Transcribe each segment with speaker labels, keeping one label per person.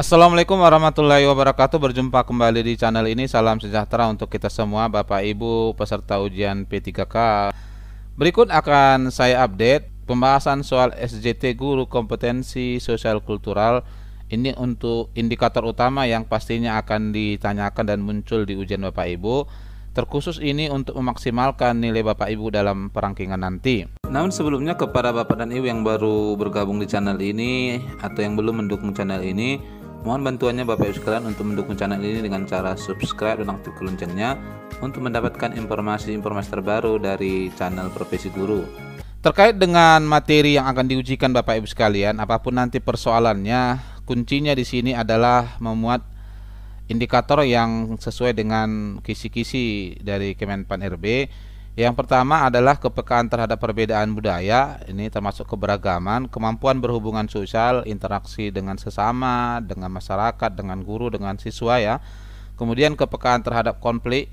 Speaker 1: Assalamualaikum warahmatullahi wabarakatuh. Berjumpa kembali di channel ini. Salam sejahtera untuk kita semua, Bapak Ibu peserta ujian P3K. Berikut akan saya update pembahasan soal SJT Guru Kompetensi Sosial Kultural. Ini untuk indikator utama yang pastinya akan ditanyakan dan muncul di ujian Bapak Ibu. Terkhusus ini untuk memaksimalkan nilai Bapak Ibu dalam perangkingan nanti. Namun sebelumnya, kepada Bapak dan Ibu yang baru bergabung di channel ini atau yang belum mendukung channel ini, mohon bantuannya Bapak Ibu sekalian untuk mendukung channel ini dengan cara subscribe dan aktifkan loncengnya untuk mendapatkan informasi-informasi terbaru dari channel Profesi Guru. Terkait dengan materi yang akan diujikan Bapak Ibu sekalian, apapun nanti persoalannya, kuncinya di sini adalah memuat indikator yang sesuai dengan kisi-kisi dari Kemenpan RB. Yang pertama adalah kepekaan terhadap perbedaan budaya, ini termasuk keberagaman, kemampuan berhubungan sosial, interaksi dengan sesama, dengan masyarakat, dengan guru, dengan siswa ya. Kemudian kepekaan terhadap konflik,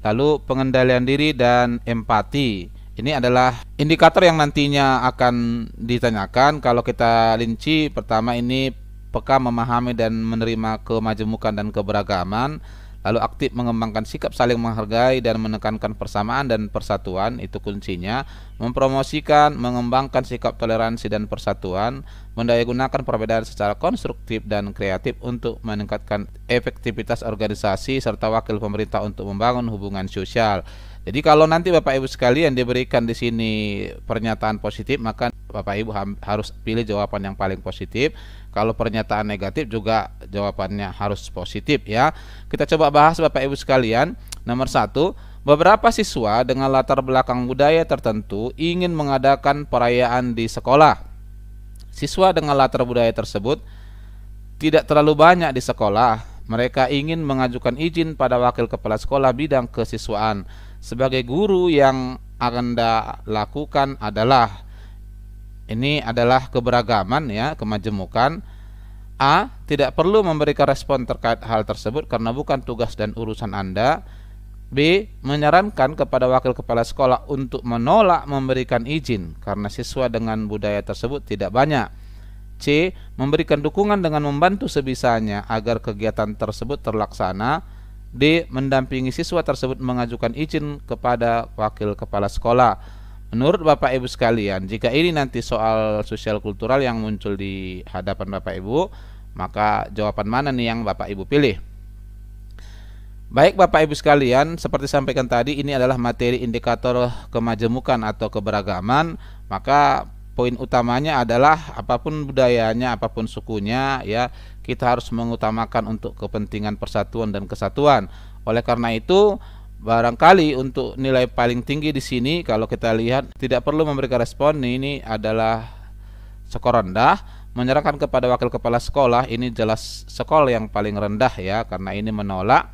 Speaker 1: lalu pengendalian diri dan empati. Ini adalah indikator yang nantinya akan ditanyakan. Kalau kita rinci, pertama ini peka memahami dan menerima kemajemukan dan keberagaman, lalu aktif mengembangkan sikap saling menghargai dan menekankan persamaan dan persatuan, itu kuncinya. Mempromosikan, mengembangkan sikap toleransi dan persatuan, mendayagunakan perbedaan secara konstruktif dan kreatif untuk meningkatkan efektivitas organisasi serta wakil pemerintah untuk membangun hubungan sosial. Jadi kalau nanti Bapak Ibu sekalian diberikan di sini pernyataan positif, maka Bapak Ibu harus pilih jawaban yang paling positif. Kalau pernyataan negatif juga jawabannya harus positif ya. Kita coba bahas Bapak Ibu sekalian. Nomor 1, beberapa siswa dengan latar belakang budaya tertentu ingin mengadakan perayaan di sekolah. Siswa dengan latar budaya tersebut tidak terlalu banyak di sekolah. Mereka ingin mengajukan izin pada wakil kepala sekolah bidang kesiswaan. Sebagai guru, yang akan Anda lakukan adalah, ini adalah keberagaman ya, kemajemukan. A. Tidak perlu memberikan respon terkait hal tersebut karena bukan tugas dan urusan Anda. B. Menyarankan kepada wakil kepala sekolah untuk menolak memberikan izin karena siswa dengan budaya tersebut tidak banyak. C. Memberikan dukungan dengan membantu sebisanya agar kegiatan tersebut terlaksana. D. Mendampingi siswa tersebut mengajukan izin kepada wakil kepala sekolah. Menurut Bapak Ibu sekalian, jika ini nanti soal sosial kultural yang muncul di hadapan Bapak Ibu, maka jawaban mana nih yang Bapak Ibu pilih? Baik Bapak Ibu sekalian, seperti sampaikan tadi, ini adalah materi indikator kemajemukan atau keberagaman. Maka poin utamanya adalah apapun budayanya, apapun sukunya ya, kita harus mengutamakan untuk kepentingan persatuan dan kesatuan. Oleh karena itu, barangkali untuk nilai paling tinggi di sini kalau kita lihat tidak perlu memberikan respon, ini adalah skor rendah. Menyerahkan kepada wakil kepala sekolah, ini jelas skor yang paling rendah ya, karena ini menolak.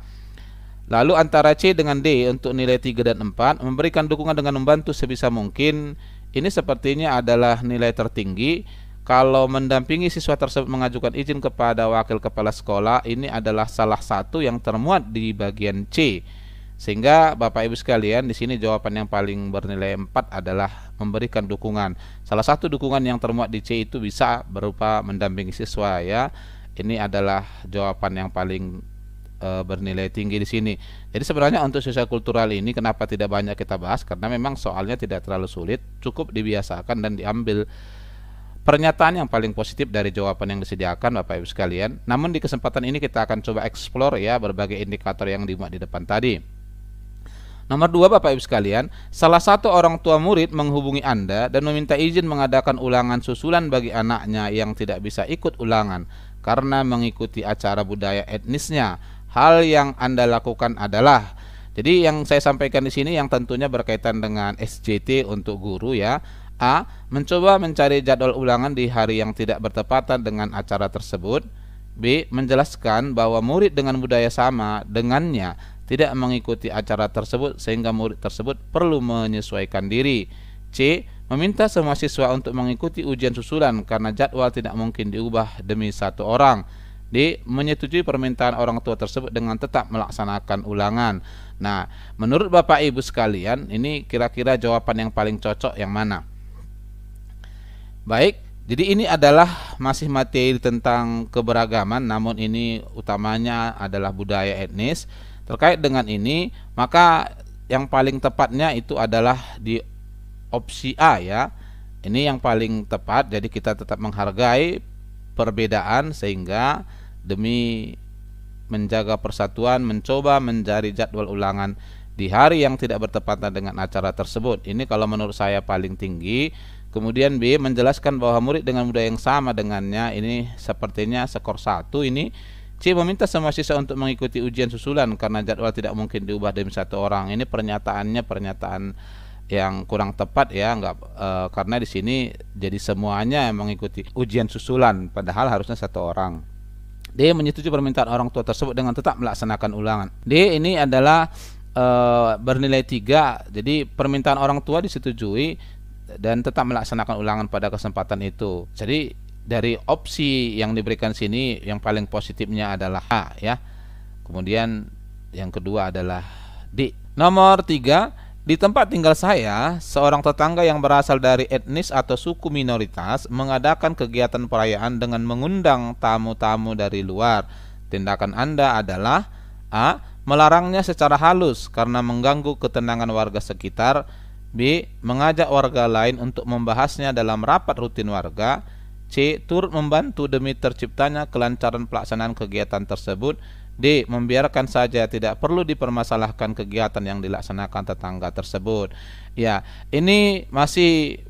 Speaker 1: Lalu antara C dengan D untuk nilai 3 dan 4, memberikan dukungan dengan membantu sebisa mungkin, ini sepertinya adalah nilai tertinggi. Kalau mendampingi siswa tersebut mengajukan izin kepada wakil kepala sekolah, ini adalah salah satu yang termuat di bagian C. Sehingga Bapak Ibu sekalian, di sini jawaban yang paling bernilai 4 adalah memberikan dukungan. Salah satu dukungan yang termuat di C itu bisa berupa mendampingi siswa ya. Ini adalah jawaban yang paling bernilai tinggi di sini. Jadi sebenarnya untuk sosial kultural ini kenapa tidak banyak kita bahas? Karena memang soalnya tidak terlalu sulit, cukup dibiasakan dan diambil pernyataan yang paling positif dari jawaban yang disediakan Bapak Ibu sekalian. Namun di kesempatan ini kita akan coba explore ya berbagai indikator yang dimuat di depan tadi. Nomor 2 Bapak Ibu sekalian, salah satu orang tua murid menghubungi Anda dan meminta izin mengadakan ulangan susulan bagi anaknya yang tidak bisa ikut ulangan karena mengikuti acara budaya etnisnya. Hal yang Anda lakukan adalah, jadi yang saya sampaikan di sini yang tentunya berkaitan dengan SJT untuk guru ya. A. Mencoba mencari jadwal ulangan di hari yang tidak bertepatan dengan acara tersebut. B. Menjelaskan bahwa murid dengan budaya sama dengannya tidak mengikuti acara tersebut sehingga murid tersebut perlu menyesuaikan diri. C. Meminta semua siswa untuk mengikuti ujian susulan karena jadwal tidak mungkin diubah demi satu orang. D. Menyetujui permintaan orang tua tersebut dengan tetap melaksanakan ulangan. Nah, menurut Bapak Ibu sekalian, ini kira-kira jawaban yang paling cocok yang mana? Baik, Jadi ini adalah masih materi tentang keberagaman, namun ini utamanya adalah budaya etnis. Terkait dengan ini, maka yang paling tepatnya itu adalah di opsi A ya. Ini yang paling tepat, jadi kita tetap menghargai perbedaan sehingga demi menjaga persatuan mencoba mencari jadwal ulangan di hari yang tidak bertepatan dengan acara tersebut. Ini kalau menurut saya paling tinggi. Kemudian B, menjelaskan bahwa murid dengan budaya yang sama dengannya, ini sepertinya skor 1 ini. C, meminta semua siswa untuk mengikuti ujian susulan karena jadwal tidak mungkin diubah demi satu orang. Ini pernyataannya pernyataan yang kurang tepat ya, karena di sini jadi semuanya yang mengikuti ujian susulan padahal harusnya satu orang. D, menyetujui permintaan orang tua tersebut dengan tetap melaksanakan ulangan. D, ini adalah bernilai 3. Jadi permintaan orang tua disetujui dan tetap melaksanakan ulangan pada kesempatan itu. Jadi dari opsi yang diberikan sini yang paling positifnya adalah A ya. Kemudian yang kedua adalah D. Nomor 3, di tempat tinggal saya, seorang tetangga yang berasal dari etnis atau suku minoritas mengadakan kegiatan perayaan dengan mengundang tamu-tamu dari luar. Tindakan Anda adalah A, melarangnya secara halus karena mengganggu ketenangan warga sekitar. B, mengajak warga lain untuk membahasnya dalam rapat rutin warga. C, turut membantu demi terciptanya kelancaran pelaksanaan kegiatan tersebut. D, membiarkan saja, tidak perlu dipermasalahkan kegiatan yang dilaksanakan tetangga tersebut. Ya, ini masih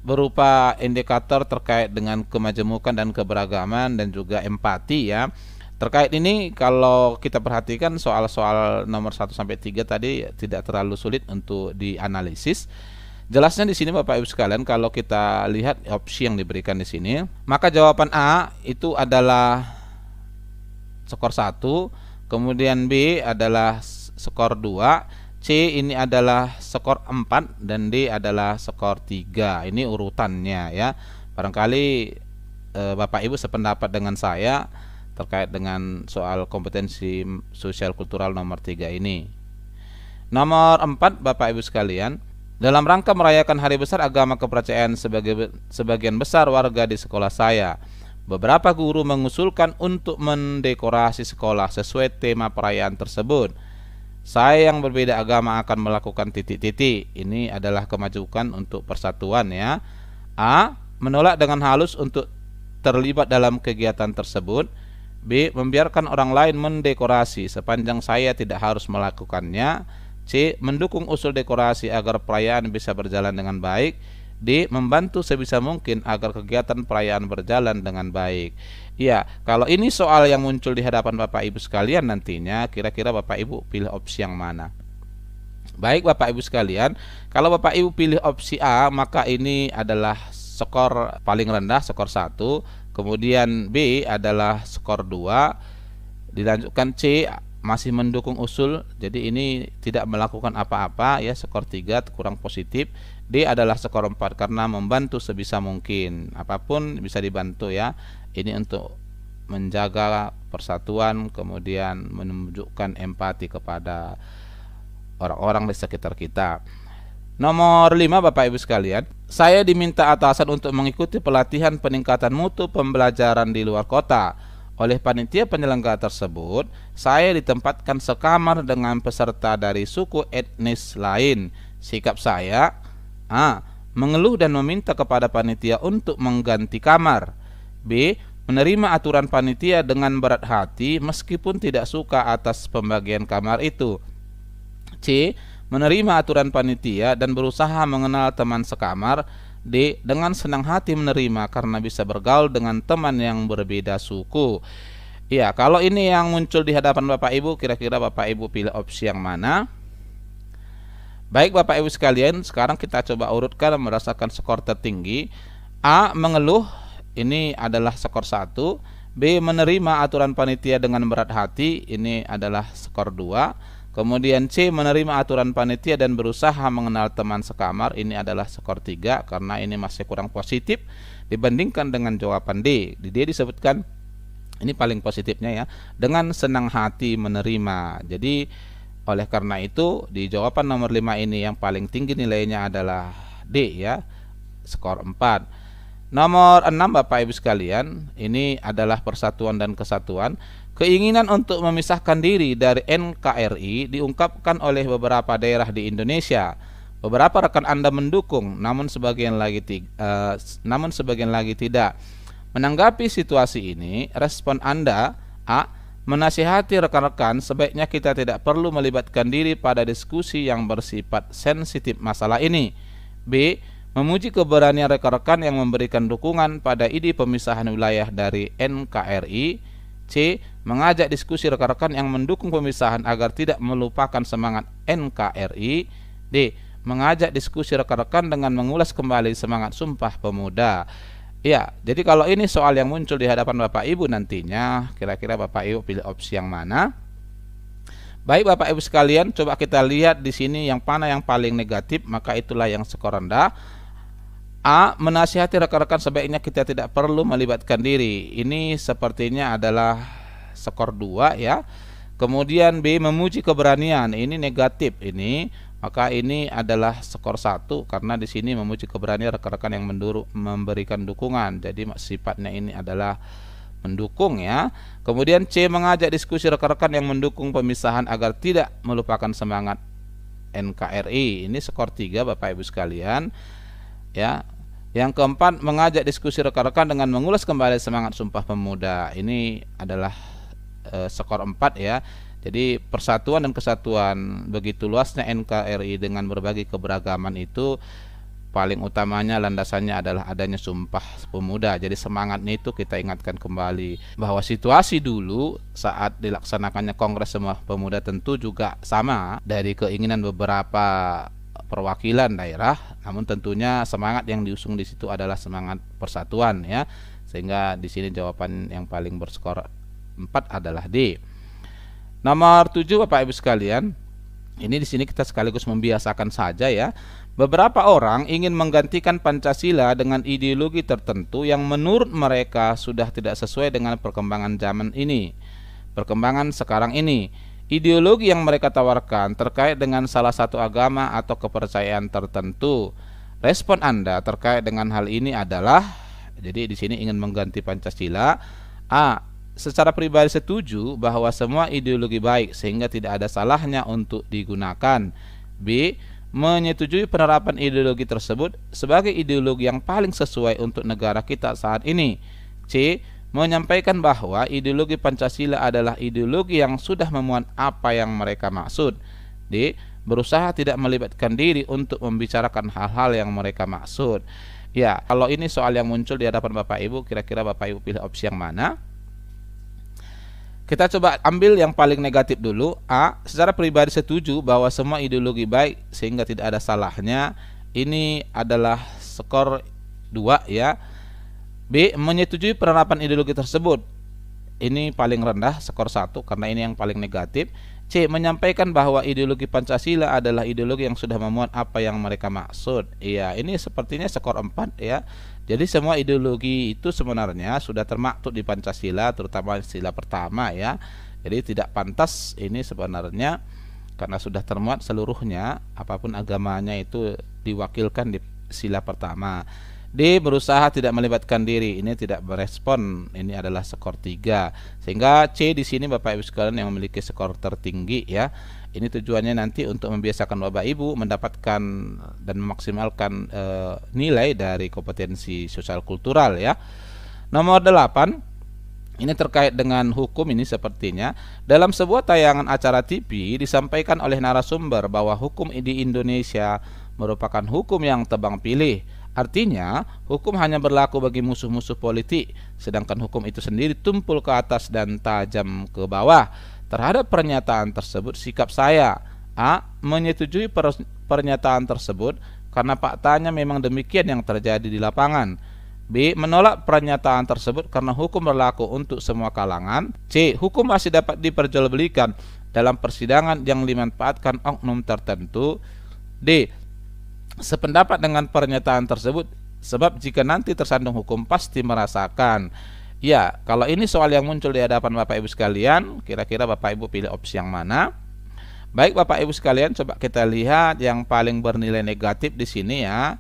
Speaker 1: berupa indikator terkait dengan kemajemukan dan keberagaman dan juga empati ya. Terkait ini kalau kita perhatikan soal-soal nomor 1 sampai 3 tadi tidak terlalu sulit untuk dianalisis. Jelasnya di sini Bapak Ibu sekalian, kalau kita lihat opsi yang diberikan di sini, maka jawaban A itu adalah skor 1, kemudian B adalah skor 2, C ini adalah skor 4 dan D adalah skor 3. Ini urutannya ya. Barangkali Bapak Ibu sependapat dengan saya terkait dengan soal kompetensi sosial kultural nomor 3 ini. Nomor 4 Bapak Ibu sekalian, dalam rangka merayakan hari besar agama kepercayaan sebagian besar warga di sekolah saya, beberapa guru mengusulkan untuk mendekorasi sekolah sesuai tema perayaan tersebut. Saya yang berbeda agama akan melakukan titik-titik. Ini adalah kemajukan untuk persatuan ya. A, menolak dengan halus untuk terlibat dalam kegiatan tersebut. B, membiarkan orang lain mendekorasi sepanjang saya tidak harus melakukannya. C, mendukung usul dekorasi agar perayaan bisa berjalan dengan baik. D, membantu sebisa mungkin agar kegiatan perayaan berjalan dengan baik. Ya, kalau ini soal yang muncul di hadapan Bapak Ibu sekalian nantinya, kira-kira Bapak Ibu pilih opsi yang mana? Baik Bapak Ibu sekalian, kalau Bapak Ibu pilih opsi A, maka ini adalah skor paling rendah, skor 1. Kemudian B adalah skor 2. Dilanjutkan C, masih mendukung usul, jadi ini tidak melakukan apa-apa ya, skor 3 kurang positif. D adalah skor 4 karena membantu sebisa mungkin. Apapun bisa dibantu ya. Ini untuk menjaga persatuan, kemudian menunjukkan empati kepada orang-orang di sekitar kita. Nomor 5 Bapak Ibu sekalian, saya diminta atasan untuk mengikuti pelatihan peningkatan mutu pembelajaran di luar kota. Oleh panitia penyelenggara tersebut, saya ditempatkan sekamar dengan peserta dari suku etnis lain. Sikap saya, A, mengeluh dan meminta kepada panitia untuk mengganti kamar. B, menerima aturan panitia dengan berat hati meskipun tidak suka atas pembagian kamar itu. C, menerima aturan panitia dan berusaha mengenal teman sekamar. D, dengan senang hati menerima karena bisa bergaul dengan teman yang berbeda suku. Ya, kalau ini yang muncul di hadapan Bapak Ibu, kira-kira Bapak Ibu pilih opsi yang mana? Baik Bapak Ibu sekalian, sekarang kita coba urutkan berdasarkan skor tertinggi. A, mengeluh, ini adalah skor 1. B, menerima aturan panitia dengan berat hati, ini adalah skor 2. Kemudian C, menerima aturan panitia dan berusaha mengenal teman sekamar, ini adalah skor 3 karena ini masih kurang positif dibandingkan dengan jawaban D. Di D disebutkan, ini paling positifnya ya, dengan senang hati menerima. Jadi oleh karena itu di jawaban nomor 5 ini yang paling tinggi nilainya adalah D ya, skor 4. Nomor 6 Bapak Ibu sekalian, ini adalah persatuan dan kesatuan. Keinginan untuk memisahkan diri dari NKRI diungkapkan oleh beberapa daerah di Indonesia. Beberapa rekan Anda mendukung, namun sebagian lagi tidak. Menanggapi situasi ini, respon Anda: A. Menasihati rekan-rekan sebaiknya kita tidak perlu melibatkan diri pada diskusi yang bersifat sensitif masalah ini. B. Memuji keberanian rekan-rekan yang memberikan dukungan pada ide pemisahan wilayah dari NKRI. C. Mengajak diskusi rekan-rekan yang mendukung pemisahan agar tidak melupakan semangat NKRI. D. Mengajak diskusi rekan-rekan dengan mengulas kembali semangat Sumpah Pemuda. Ya, jadi kalau ini soal yang muncul di hadapan Bapak Ibu nantinya, kira-kira Bapak Ibu pilih opsi yang mana? Baik Bapak Ibu sekalian, coba kita lihat di sini yang mana yang paling negatif, maka itulah yang skor rendah. A. Menasihati rekan-rekan sebaiknya kita tidak perlu melibatkan diri. Ini sepertinya adalah skor 2 ya. Kemudian B. Memuji keberanian, ini negatif ini. Maka ini adalah skor 1 karena di sini memuji keberanian rekan-rekan yang memberikan dukungan. Jadi sifatnya ini adalah mendukung ya. Kemudian C. Mengajak diskusi rekan-rekan yang mendukung pemisahan agar tidak melupakan semangat NKRI. Ini skor 3 Bapak Ibu sekalian. Ya. Yang keempat, mengajak diskusi rekan-rekan dengan mengulas kembali semangat Sumpah Pemuda. Ini adalah skor 4 ya. Jadi persatuan dan kesatuan, begitu luasnya NKRI dengan berbagai keberagaman itu paling utamanya landasannya adalah adanya Sumpah Pemuda. Jadi semangatnya itu kita ingatkan kembali bahwa situasi dulu saat dilaksanakannya Kongres Sumpah Pemuda tentu juga sama dari keinginan beberapa perwakilan daerah, namun tentunya semangat yang diusung di situ adalah semangat persatuan ya. Sehingga di sini jawaban yang paling berskor 4 adalah D. Nomor 7 Bapak Ibu sekalian, ini di sini kita sekaligus membiasakan saja ya. Beberapa orang ingin menggantikan Pancasila dengan ideologi tertentu yang menurut mereka sudah tidak sesuai dengan perkembangan zaman ini, perkembangan sekarang ini. Ideologi yang mereka tawarkan terkait dengan salah satu agama atau kepercayaan tertentu. Respon Anda terkait dengan hal ini adalah, jadi di sini ingin mengganti Pancasila. A. Secara pribadi setuju bahwa semua ideologi baik sehingga tidak ada salahnya untuk digunakan. B. Menyetujui penerapan ideologi tersebut sebagai ideologi yang paling sesuai untuk negara kita saat ini. C. Menyampaikan bahwa ideologi Pancasila adalah ideologi yang sudah memuat apa yang mereka maksud. D. Berusaha tidak melibatkan diri untuk membicarakan hal-hal yang mereka maksud. Ya, kalau ini soal yang muncul di hadapan Bapak Ibu, kira-kira Bapak Ibu pilih opsi yang mana? Kita coba ambil yang paling negatif dulu. A. Secara pribadi setuju bahwa semua ideologi baik sehingga tidak ada salahnya. Ini adalah skor 2 ya. B. Menyetujui penerapan ideologi tersebut. Ini paling rendah, skor 1 karena ini yang paling negatif. C. Menyampaikan bahwa ideologi Pancasila adalah ideologi yang sudah memuat apa yang mereka maksud. Iya, ini sepertinya skor 4 ya. Jadi semua ideologi itu sebenarnya sudah termaktub di Pancasila, terutama sila pertama ya. Jadi tidak pantas ini sebenarnya karena sudah termuat seluruhnya, apapun agamanya itu diwakilkan di sila pertama. D. Berusaha tidak melibatkan diri, ini tidak berespon, ini adalah skor 3. Sehingga C di sini Bapak Ibu sekalian yang memiliki skor tertinggi ya. Ini tujuannya nanti untuk membiasakan Bapak Ibu mendapatkan dan memaksimalkan nilai dari kompetensi sosial kultural ya. Nomor 8, ini terkait dengan hukum ini sepertinya. Dalam sebuah tayangan acara TV disampaikan oleh narasumber bahwa hukum di Indonesia merupakan hukum yang tebang pilih. Artinya, hukum hanya berlaku bagi musuh-musuh politik, sedangkan hukum itu sendiri tumpul ke atas dan tajam ke bawah. Terhadap pernyataan tersebut, sikap saya: A. Menyetujui pernyataan tersebut karena faktanya memang demikian yang terjadi di lapangan. B. Menolak pernyataan tersebut karena hukum berlaku untuk semua kalangan. C. Hukum masih dapat diperjualbelikan dalam persidangan yang dimanfaatkan oknum tertentu. D. Sependapat dengan pernyataan tersebut, sebab jika nanti tersandung hukum pasti merasakan. Ya, kalau ini soal yang muncul di hadapan Bapak Ibu sekalian, kira-kira Bapak Ibu pilih opsi yang mana? Baik Bapak Ibu sekalian, coba kita lihat yang paling bernilai negatif di sini ya.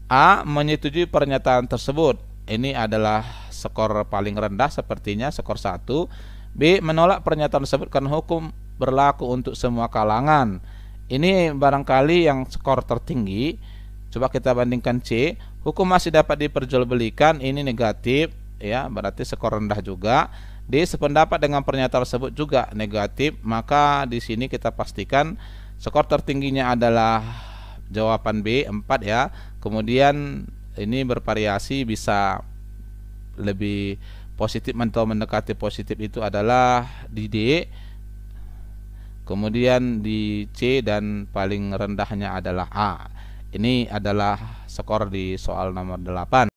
Speaker 1: A. Menyetujui pernyataan tersebut. ini adalah skor paling rendah sepertinya, skor 1. B. Menolak pernyataan tersebut karena hukum berlaku untuk semua kalangan. Ini barangkali yang skor tertinggi. Coba kita bandingkan C. Hukum masih dapat diperjualbelikan, ini negatif ya, berarti skor rendah juga. D. Sependapat dengan pernyataan tersebut juga negatif, maka di sini kita pastikan skor tertingginya adalah jawaban B 4 ya. Kemudian ini bervariasi, bisa lebih positif atau mendekati positif itu adalah di D, kemudian di C, dan paling rendahnya adalah A. Ini adalah skor di soal nomor 8.